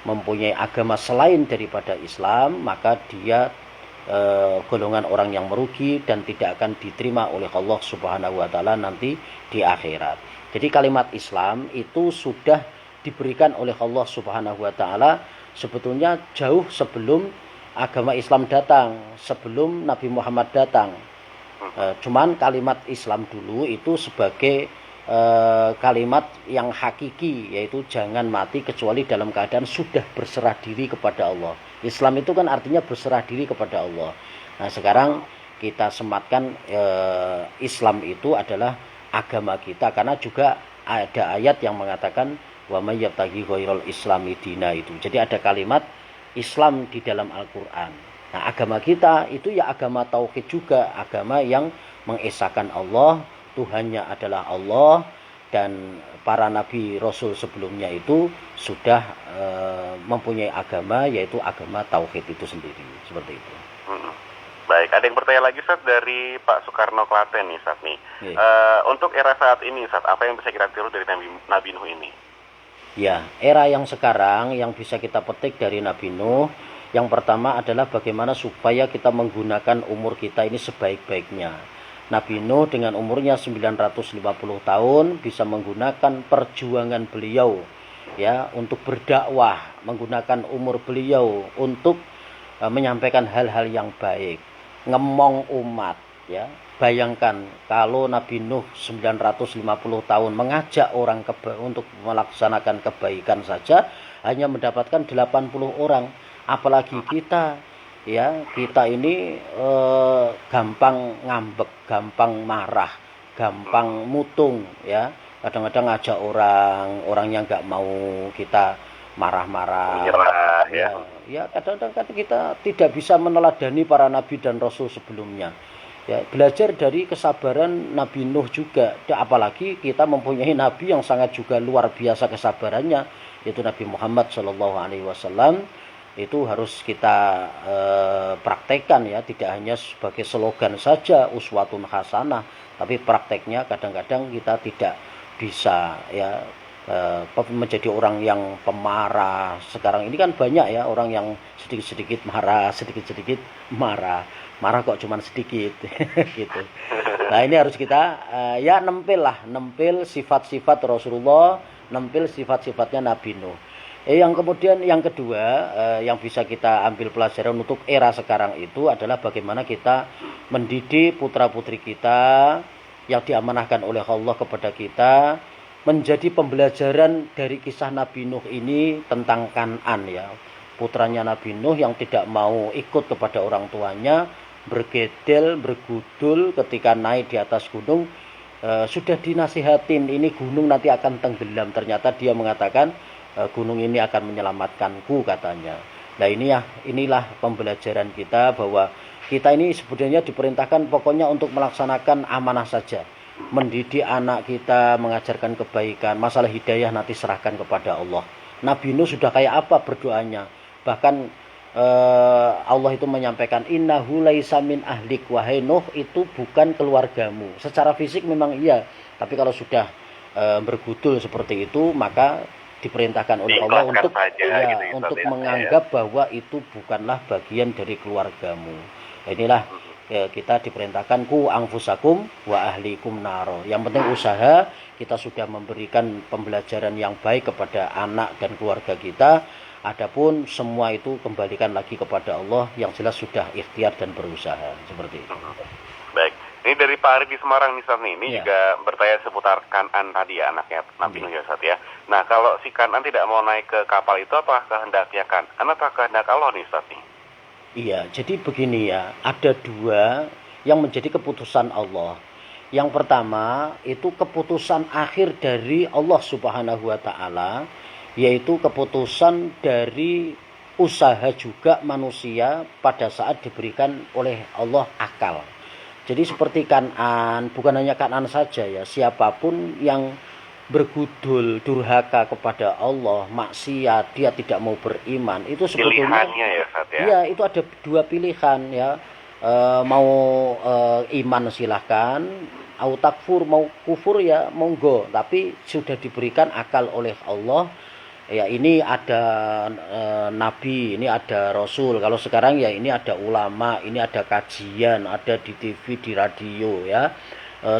mempunyai agama selain daripada Islam, maka dia golongan orang yang merugi dan tidak akan diterima oleh Allah Subhanahu wa taala nanti di akhirat. Jadi kalimat Islam itu sudah diberikan oleh Allah Subhanahu wa taala sebetulnya jauh sebelum agama Islam datang, sebelum Nabi Muhammad datang. Cuman kalimat Islam dulu itu sebagai kalimat yang hakiki, yaitu jangan mati kecuali dalam keadaan sudah berserah diri kepada Allah. Islam itu kan artinya berserah diri kepada Allah. Nah, sekarang kita sematkan Islam itu adalah agama kita, karena juga ada ayat yang mengatakan wa may yabtaghi ghairal islami dina itu. Jadi ada kalimat Islam di dalam Al-Qur'an. Nah, agama kita itu ya agama tauhid juga, agama yang mengesahkan Allah, Tuhannya adalah Allah, dan para nabi rasul sebelumnya itu sudah mempunyai agama, yaitu agama tauhid itu sendiri, seperti itu. Baik, ada yang bertanya lagi Ustaz dari Pak Soekarno Klaten nih Ustaz nih. Untuk era saat ini Ustaz, apa yang bisa kita tiru dari Nabi Nuh ini? Ya, era yang sekarang yang bisa kita petik dari Nabi Nuh, yang pertama adalah bagaimana supaya kita menggunakan umur kita ini sebaik-baiknya. Nabi Nuh dengan umurnya 950 tahun bisa menggunakan perjuangan beliau ya untuk berdakwah, menggunakan umur beliau untuk menyampaikan hal-hal yang baik, ngemong umat ya. Bayangkan kalau Nabi Nuh 950 tahun mengajak orang untuk melaksanakan kebaikan saja hanya mendapatkan 80 orang, apalagi kita ya, kita ini gampang ngambek, gampang marah, gampang mutung ya. Kadang-kadang ngajak orang yang nggak mau kita marah-marah ya kadang-kadang kita tidak bisa meneladani para nabi dan rasul sebelumnya ya. Belajar dari kesabaran Nabi Nuh juga, apalagi kita mempunyai nabi yang sangat juga luar biasa kesabarannya, yaitu Nabi Muhammad SAW. Itu harus kita praktekkan ya, tidak hanya sebagai slogan saja uswatun hasanah, tapi prakteknya kadang-kadang kita tidak bisa ya menjadi orang yang pemarah. Sekarang ini kan banyak ya orang yang sedikit-sedikit marah, sedikit-sedikit marah kok cuman sedikit gitu. Nah, ini harus kita ya nempel sifat-sifat Rasulullah, nempel sifat-sifatnya Nabi Nuh. Yang kemudian yang kedua yang bisa kita ambil pelajaran untuk era sekarang itu adalah bagaimana kita mendidik putra-putri kita yang diamanahkan oleh Allah kepada kita, menjadi pembelajaran dari kisah Nabi Nuh ini tentang Kan'an ya, putranya Nabi Nuh yang tidak mau ikut kepada orang tuanya, bergedel, bergudul ketika naik di atas gunung. Sudah dinasihatin ini gunung nanti akan tenggelam, ternyata dia mengatakan gunung ini akan menyelamatkanku katanya. Nah, inilah pembelajaran kita bahwa kita ini sebenarnya diperintahkan pokoknya untuk melaksanakan amanah saja, mendidik anak kita, mengajarkan kebaikan. Masalah hidayah nanti serahkan kepada Allah. Nabi Nuh sudah kayak apa berdoanya, bahkan Allah itu menyampaikan innahu laisa min ahlik, wahai Nuh itu bukan keluargamu. Secara fisik memang iya, tapi kalau sudah bergudul seperti itu, maka diperintahkan oleh Allah untuk untuk menganggap bahwa itu bukanlah bagian dari keluargamu. Inilah kita diperintahkan ku anfusakum wa ahlikum naro. Yang penting usaha, kita sudah memberikan pembelajaran yang baik kepada anak dan keluarga kita. Adapun semua itu kembalikan lagi kepada Allah, yang jelas sudah ikhtiar dan berusaha seperti itu. Baik, ini dari Pak Arif di Semarang nih Ustaz nih, ini juga bertanya seputar Kan'an tadi ya, anaknya Nabi Nuh ya Ustaz ya. Nah, kalau si Kan'an tidak mau naik ke kapal itu, apa kehendaknya Kan'an atau kehendak Allah nih Ustaz nih? Iya, jadi begini ya, ada dua yang menjadi keputusan Allah. Yang pertama itu keputusan akhir dari Allah Subhanahu wa Ta'ala, yaitu keputusan dari usaha juga manusia pada saat diberikan oleh Allah akal. Jadi seperti Kan'an, bukan hanya Kan'an saja ya, siapapun yang bergudul durhaka kepada Allah, maksiat, dia tidak mau beriman, itu sebetulnya ya, itu ada dua pilihan ya. Mau iman silahkan, au takfur, mau kufur ya monggo, tapi sudah diberikan akal oleh Allah. Ya, ini ada nabi, ini ada rasul. Kalau sekarang ya ini ada ulama, ini ada kajian, ada di TV, di radio ya.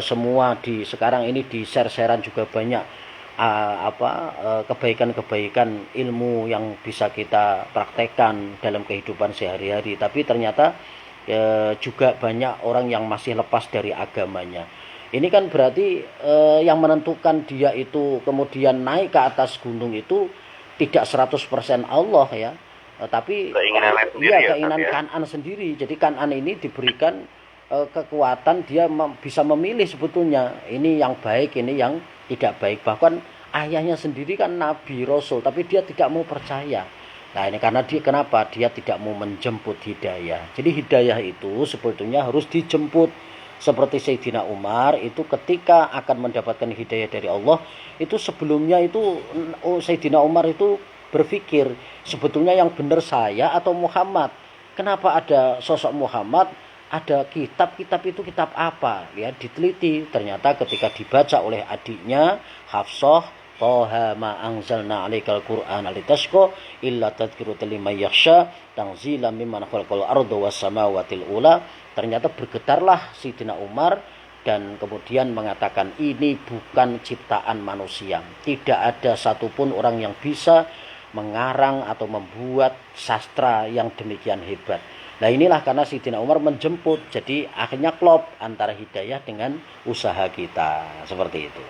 Semua sekarang ini di share-sharean juga banyak kebaikan-kebaikan ilmu yang bisa kita praktekkan dalam kehidupan sehari-hari. Tapi ternyata juga banyak orang yang masih lepas dari agamanya. Ini kan berarti yang menentukan dia itu kemudian naik ke atas gunung itu tidak 100% Allah ya, tapi keinginan Kan'an sendiri. Jadi Kan'an ini diberikan kekuatan, dia bisa memilih sebetulnya ini yang baik, ini yang tidak baik. Bahkan ayahnya sendiri kan nabi rasul, tapi dia tidak mau percaya. Nah, ini karena kenapa? Dia tidak mau menjemput hidayah. Jadi hidayah itu sebetulnya harus dijemput. Seperti Sayyidina Umar itu ketika akan mendapatkan hidayah dari Allah, itu sebelumnya itu Sayyidina Umar itu berpikir, sebetulnya yang benar saya atau Muhammad? Kenapa ada sosok Muhammad? Ada kitab itu kitab apa? Ya, diteliti. Ternyata ketika dibaca oleh adiknya Hafsah, Toha ma anzalna 'alaikal Qur'ana litashqa illa tadhkiratan liman yakhsha tanzilan mimman khalaqal arda was samawati ula. Ternyata bergetarlah Sayyidina Umar dan kemudian mengatakan ini bukan ciptaan manusia. Tidak ada satupun orang yang bisa mengarang atau membuat sastra yang demikian hebat. Nah, inilah karena Sayyidina Umar menjemput. Jadi akhirnya klop antara hidayah dengan usaha kita. Seperti itu.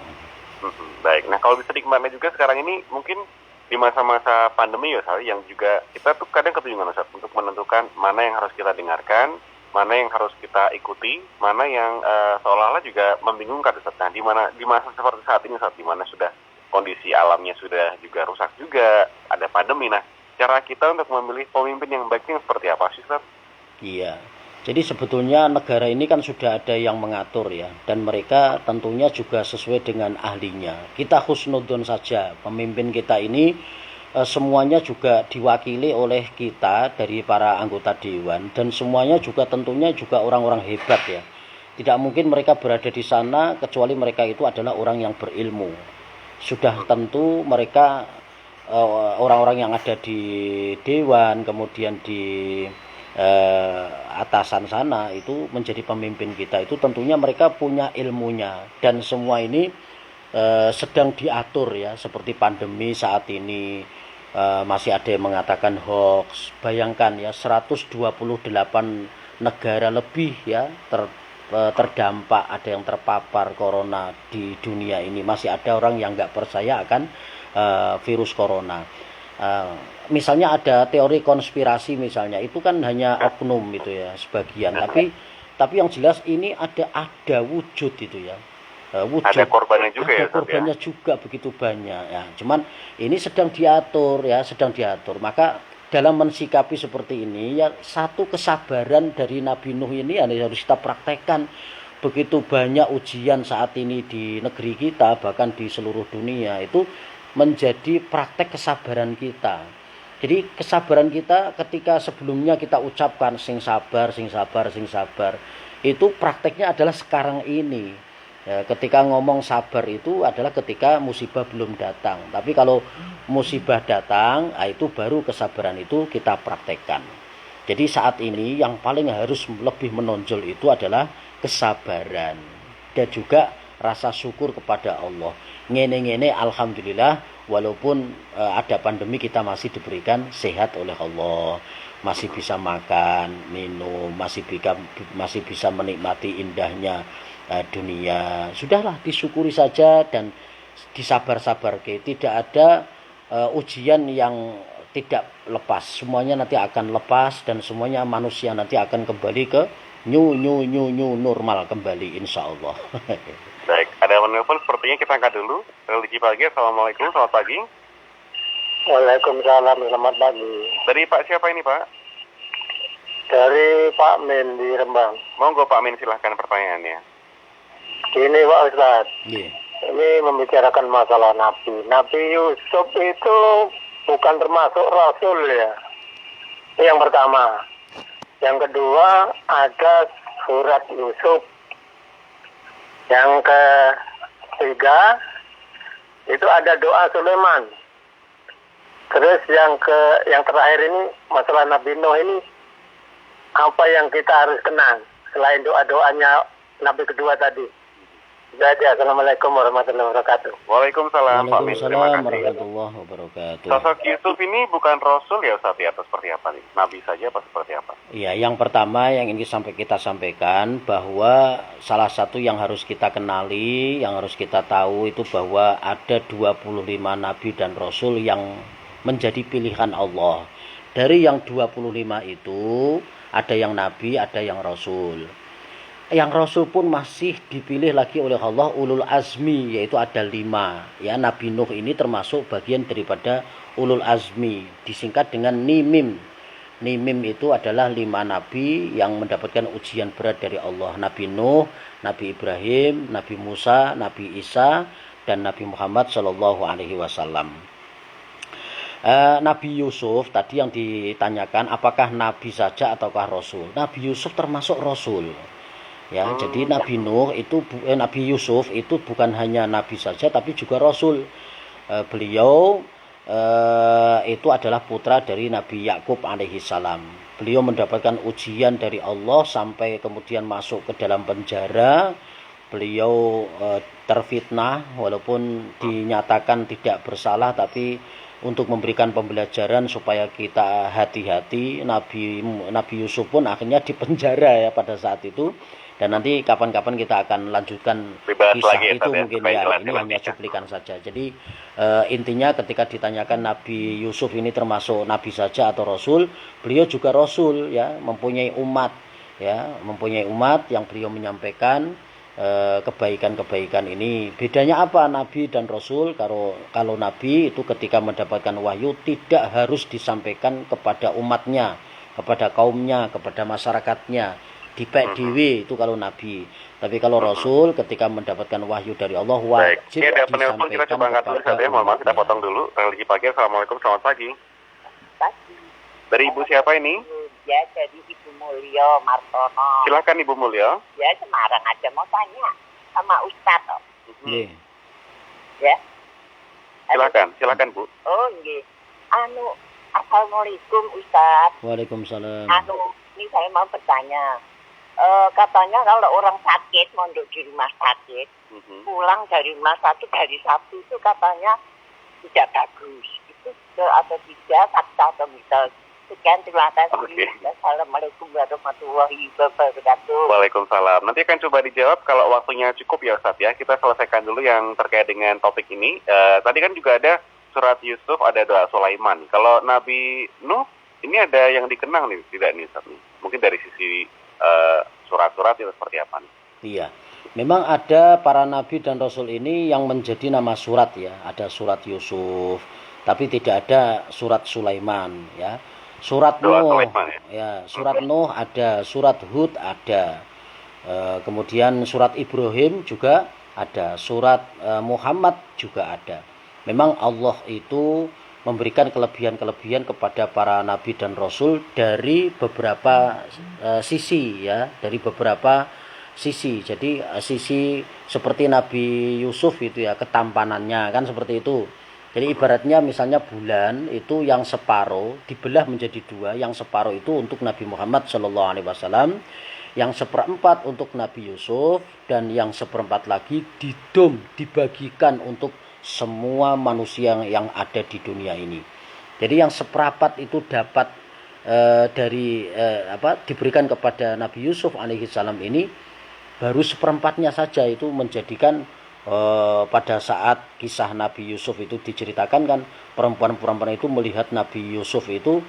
Baik, nah kalau bisa dimaknai juga sekarang ini mungkin di masa-masa pandemi ya Ustaz, yang juga kita tuh kadang kebingungan Ustaz untuk menentukan mana yang harus kita dengarkan, mana yang harus kita ikuti, mana yang seolah-olah juga membingungkan Ustaz. Nah, di masa seperti saat ini Ustaz, di mana sudah kondisi alamnya sudah juga rusak juga, ada pandemi. Nah, cara kita untuk memilih pemimpin yang baiknya seperti apa sih Ustaz? Iya. Jadi sebetulnya negara ini kan sudah ada yang mengatur ya, dan mereka tentunya juga sesuai dengan ahlinya. Kita husnudzon saja, pemimpin kita ini semuanya juga diwakili oleh kita dari para anggota dewan, dan semuanya juga tentunya juga orang-orang hebat ya. Tidak mungkin mereka berada di sana kecuali mereka itu adalah orang yang berilmu. Sudah tentu mereka orang-orang yang ada di dewan, kemudian di atasan sana itu menjadi pemimpin kita, itu tentunya mereka punya ilmunya, dan semua ini sedang diatur ya. Seperti pandemi saat ini masih ada yang mengatakan hoax. Bayangkan ya, 128 negara lebih ya terdampak, ada yang terpapar corona di dunia ini. Masih ada orang yang nggak percaya akan virus corona. Misalnya ada teori konspirasi misalnya, itu kan hanya oknum itu ya, sebagian, tapi yang jelas ini ada wujud itu ya, wujud, ada korbannya juga ada korbannya juga begitu banyak ya. Cuman ini sedang diatur. Maka dalam mensikapi seperti ini ya, satu kesabaran dari Nabi Nuh ini harus kita praktekkan. Begitu banyak ujian saat ini di negeri kita, bahkan di seluruh dunia, itu menjadi praktek kesabaran kita. Jadi kesabaran kita ketika sebelumnya kita ucapkan sing sabar, itu prakteknya adalah sekarang ini. Ya, ketika ngomong sabar itu adalah ketika musibah belum datang. Tapi kalau musibah datang, itu baru kesabaran itu kita praktekkan. Jadi saat ini yang paling harus lebih menonjol itu adalah kesabaran dan juga rasa syukur kepada Allah. Ngene-ngene alhamdulillah, walaupun ada pandemi kita masih diberikan sehat oleh Allah, masih bisa makan, minum, masih bisa menikmati indahnya dunia. Sudahlah, disyukuri saja dan disabar-sabar. Tidak ada ujian yang tidak lepas. Semuanya nanti akan lepas dan semuanya manusia nanti akan kembali ke new normal kembali, insya Allah. Baik, ada penelpon, sepertinya kita angkat dulu. Religi Pagi, Assalamualaikum, selamat pagi. Waalaikumsalam, selamat pagi. Dari Pak siapa ini, Pak? Dari Pak Min di Rembang. Monggo Pak Min, silahkan pertanyaannya. Ini Pak Ustadz, Yeah. ini membicarakan masalah Nabi. Nabi Yusuf itu bukan termasuk Rasul ya. Itu yang pertama. Yang kedua, ada surat Yusuf. Yang ketiga, itu ada doa Sulaiman. Terus yang terakhir ini, masalah Nabi Nuh ini, apa yang kita harus kenang selain doa-doanya Nabi kedua tadi. Jadi, Assalamualaikum warahmatullahi wabarakatuh. Waalaikumsalam Pak Min, terima Waalaikumsalam kasih. warahmatullahi wabarakatuh. Sosok Yusuf ini bukan Rasul ya Ustaz ya, atau seperti apa nih? Nabi saja apa seperti apa? Ya, yang pertama yang ingin kita sampaikan bahwa salah satu yang harus kita kenali, yang harus kita tahu itu bahwa ada 25 nabi dan rasul yang menjadi pilihan Allah. Dari yang 25 itu ada yang nabi, ada yang rasul. Yang rasul pun masih dipilih lagi oleh Allah ulul azmi, yaitu ada 5. Ya, Nabi Nuh ini termasuk bagian daripada ulul azmi, disingkat dengan Nimim. Nimim itu adalah 5 nabi yang mendapatkan ujian berat dari Allah. Nabi Nuh, Nabi Ibrahim, Nabi Musa, Nabi Isa, dan Nabi Muhammad SAW. Nabi Yusuf tadi yang ditanyakan apakah nabi saja ataukah rasul. Nabi Yusuf termasuk rasul. Ya, jadi Nabi Yusuf itu bukan hanya nabi saja tapi juga rasul. Beliau itu adalah putra dari Nabi Yakub alaihissalam. Beliau mendapatkan ujian dari Allah sampai kemudian masuk ke dalam penjara. Beliau terfitnah walaupun dinyatakan tidak bersalah, tapi untuk memberikan pembelajaran supaya kita hati-hati. Nabi Yusuf pun akhirnya dipenjara ya pada saat itu. Dan nanti kapan-kapan kita akan lanjutkan kisah lagi, itu ya, mungkin ya. Ini hanya cuplikan saja. Jadi intinya ketika ditanyakan Nabi Yusuf ini termasuk nabi saja atau rasul, beliau juga rasul ya, mempunyai umat yang beliau menyampaikan kebaikan-kebaikan ini. Bedanya apa nabi dan rasul? Kalau nabi itu ketika mendapatkan wahyu tidak harus disampaikan kepada umatnya, kepada kaumnya, kepada masyarakatnya. Dipek dewe itu kalau nabi. Tapi kalau rasul ketika mendapatkan wahyu dari Allah wajib ada penelpon, kita coba angkat dulu saja. Mohon maaf, kita potong dulu. Religi Pagi, Assalamualaikum, selamat pagi. Pagi. Dari Ibu siapa ini? Ya, dari Ibu Mulyo Martono. Silakan Ibu Mulyo. Ya, Semarang aja mau tanya sama Ustadz. Yeah. Ya. Silakan Bu. Oh, nggih. Assalamualaikum Ustadz. Waalaikumsalam. Ini saya mau bertanya. Katanya kalau orang sakit mondok di rumah sakit, pulang dari rumah sakit hari Sabtu itu katanya tidak bagus. Itu atau tidak, fakta atau mitos. Sekian, terima kasih. Okay. Assalamualaikum warahmatullahi wabarakatuh. Waalaikumsalam. Nanti akan coba dijawab kalau waktunya cukup ya Ustaz ya. Kita selesaikan dulu yang terkait dengan topik ini. Tadi kan juga ada surat Yusuf, ada doa Sulaiman. Kalau Nabi Nuh, ini ada yang dikenang nih, tidak nih Ustaz? Mungkin dari sisi surat-surat itu seperti apa nih? Iya, memang ada para nabi dan rasul ini yang menjadi nama surat ya. Ada surat Yusuf, tapi tidak ada surat Sulaiman ya. Surat Nuh, ya, surat Nuh ada, surat Hud ada, kemudian surat Ibrahim juga ada, surat Muhammad juga ada. Memang Allah itu memberikan kelebihan-kelebihan kepada para nabi dan rasul dari beberapa sisi ya, dari beberapa sisi. Jadi sisi seperti Nabi Yusuf itu ya, ketampanannya kan seperti itu. Jadi ibaratnya misalnya bulan itu yang separuh dibelah menjadi dua, yang separuh itu untuk Nabi Muhammad SAW, yang seperempat untuk Nabi Yusuf, dan yang seperempat lagi dibagikan untuk semua manusia yang ada di dunia ini. Jadi yang seperempat itu dapat diberikan kepada Nabi Yusuf alaihissalam ini, baru seperempatnya saja itu menjadikan pada saat kisah Nabi Yusuf itu diceritakan kan, perempuan-perempuan itu melihat Nabi Yusuf itu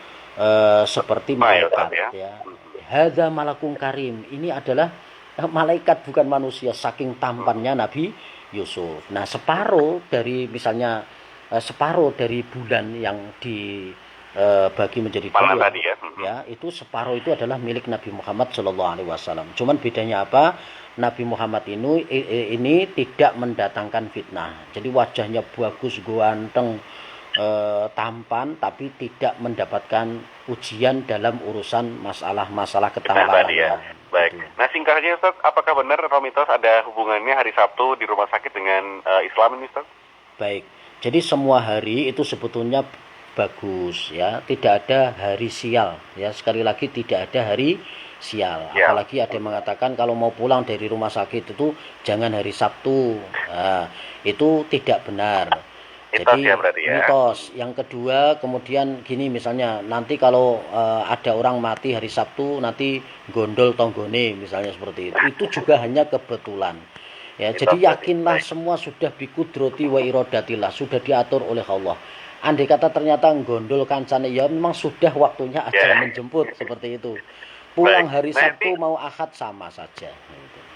seperti malaikat ya. Hadza malakun karim, ini adalah malaikat bukan manusia, saking tampannya Nabi Yusuf. Nah, separuh dari misalnya separuh dari bulan yang dibagi menjadi dua tadi ya, itu separuh itu adalah milik Nabi Muhammad SAW. Cuman bedanya apa? Nabi Muhammad ini tidak mendatangkan fitnah. Jadi wajahnya bagus, ganteng, tampan, tapi tidak mendapatkan ujian dalam urusan masalah ketampanan. Ya. Baik. Nah, singkatnya Ustaz, apakah benar mitos ada hubungannya hari Sabtu di rumah sakit dengan Islam ini, Ustaz? Baik. Jadi semua hari itu sebetulnya bagus ya, tidak ada hari sial ya. Sekali lagi tidak ada hari sial. Apalagi ada yang mengatakan kalau mau pulang dari rumah sakit itu jangan hari Sabtu. Nah, itu tidak benar. Jadi mitos. Yang kedua, kemudian gini misalnya, nanti kalau ada orang mati hari Sabtu, nanti gondol tonggone misalnya seperti itu. Itu juga hanya kebetulan. Ya, jadi yakinlah semua sudah bikudroti wa irodatillah, sudah diatur oleh Allah. Andai kata ternyata gondol kancane, ya memang sudah waktunya ajal menjemput seperti itu. Pulang hari Sabtu mau Ahad sama saja.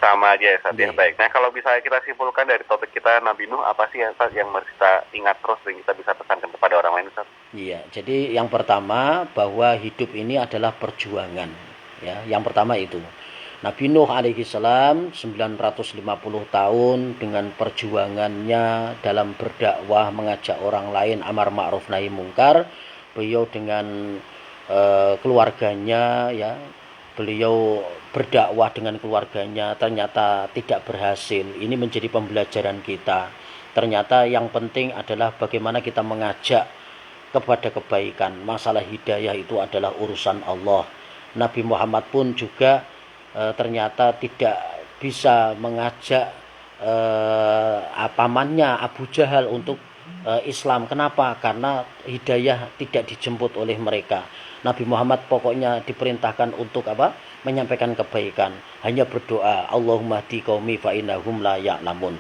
Sama aja ya, Ustaz ya. Baik. Nah, kalau bisa kita simpulkan dari topik kita Nabi Nuh, apa sih yang harus kita ingat terus dan kita bisa pesankan kepada orang lain, Ustaz? Iya, jadi yang pertama bahwa hidup ini adalah perjuangan. Ya, yang pertama itu. Nabi Nuh alaihissalam 950 tahun dengan perjuangannya dalam berdakwah, mengajak orang lain amar ma'ruf nahi mungkar. Beliau dengan keluarganya ya, beliau berdakwah dengan keluarganya, ternyata tidak berhasil. Ini menjadi pembelajaran kita. Ternyata yang penting adalah bagaimana kita mengajak kepada kebaikan. Masalah hidayah itu adalah urusan Allah. Nabi Muhammad pun juga ternyata tidak bisa mengajak pamannya Abu Jahal untuk Islam. Kenapa? Karena hidayah tidak dijemput oleh mereka. Nabi Muhammad pokoknya diperintahkan untuk apa? Menyampaikan kebaikan. Hanya berdoa, Allahumma hdi qaumi fa innahum la ya'lamun.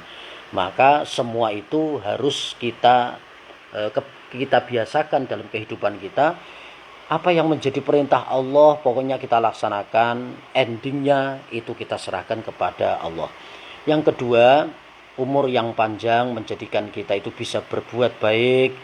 Maka semua itu harus kita biasakan dalam kehidupan kita. Apa yang menjadi perintah Allah pokoknya kita laksanakan, endingnya itu kita serahkan kepada Allah. Yang kedua, umur yang panjang menjadikan kita itu bisa berbuat baik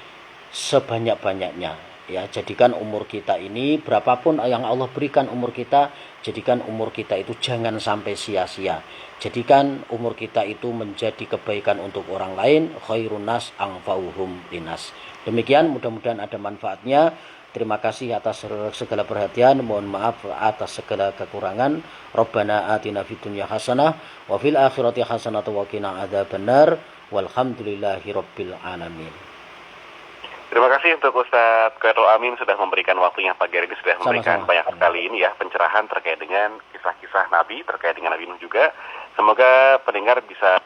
sebanyak-banyaknya. Ya, jadikan umur kita ini, berapapun yang Allah berikan umur kita, jadikan umur kita itu jangan sampai sia-sia. Jadikan umur kita itu menjadi kebaikan untuk orang lain, khairun nas anfa'uhum linas. Demikian, mudah-mudahan ada manfaatnya. Terima kasih atas segala perhatian. Mohon maaf atas segala kekurangan. Rabbana atina fid dunya hasanah wa fil akhirati hasanah wa qina adzabannar. Walhamdulillahi rabbil alamin. Terima kasih untuk Ustadz Khairul Amin sudah memberikan waktunya pagi hari ini, sudah memberikan banyak sekali ini ya pencerahan terkait dengan kisah-kisah Nabi, terkait dengan Nabi Nuh juga. Semoga pendengar bisa